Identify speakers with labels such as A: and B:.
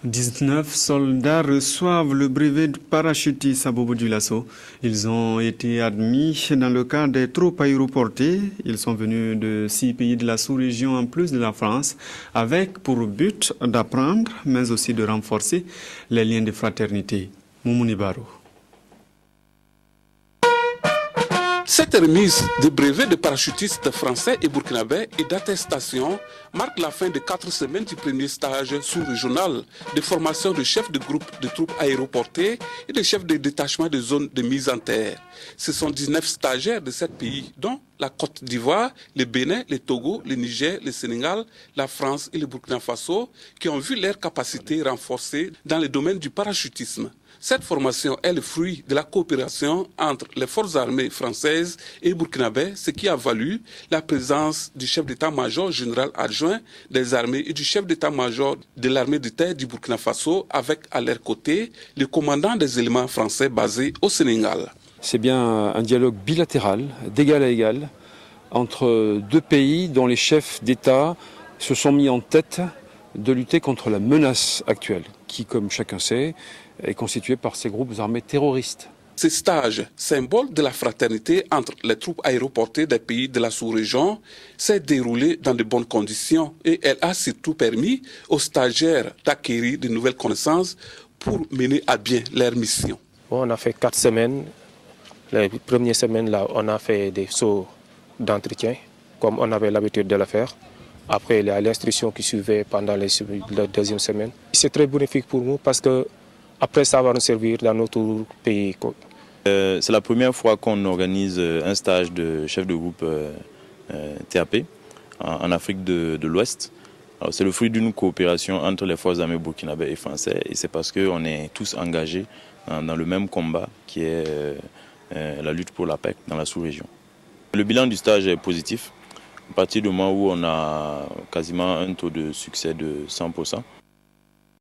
A: 19 soldats reçoivent le brevet de parachutiste à Bobo-Dioulasso. Ils ont été admis dans le cadre des troupes aéroportées. Ils sont venus de 6 pays de la sous-région en plus de la France, avec pour but d'apprendre, mais aussi de renforcer les liens de fraternité. Moumouni Baro.
B: Cette remise de brevets de parachutistes français et burkinabés et d'attestation marque la fin de 4 semaines du premier stage sous-régional de formation de chefs de groupe de troupes aéroportées et de chefs de détachement de zones de mise en terre. Ce sont 19 stagiaires de 7 pays, dont la Côte d'Ivoire, le Bénin, le Togo, le Niger, le Sénégal, la France et le Burkina Faso, qui ont vu leurs capacités renforcées dans le domaine du parachutisme. Cette formation est le fruit de la coopération entre les forces armées françaises et burkinabées, ce qui a valu la présence du chef d'état-major général adjoint des armées et du chef d'état-major de l'armée de terre du Burkina Faso, avec à leur côté le commandant des éléments français basés au Sénégal.
C: C'est bien un dialogue bilatéral, d'égal à égal, entre deux pays dont les chefs d'État se sont mis en tête de lutter contre la menace actuelle, qui, comme chacun sait, est constituée par ces groupes armés terroristes.
B: Ce stage, symbole de la fraternité entre les troupes aéroportées des pays de la sous-région, s'est déroulé dans de bonnes conditions et elle a surtout permis aux stagiaires d'acquérir de nouvelles connaissances pour mener à bien leur mission.
D: On a fait 4 semaines. Les premières semaines, là, on a fait des sauts d'entretien, comme on avait l'habitude de le faire. Après, il y a l'instruction qui suivait pendant la deuxième semaine. C'est très bénéfique pour nous parce que après, ça va nous servir dans notre pays.
E: C'est la première fois qu'on organise un stage de chef de groupe TAP en Afrique de l'Ouest. C'est le fruit d'une coopération entre les forces armées burkinabées et françaises, et c'est parce qu'on est tous engagés dans le même combat qui est la lutte pour la paix dans la sous-région. Le bilan du stage est positif. À partir du moment où on a quasiment un taux de succès de 100%.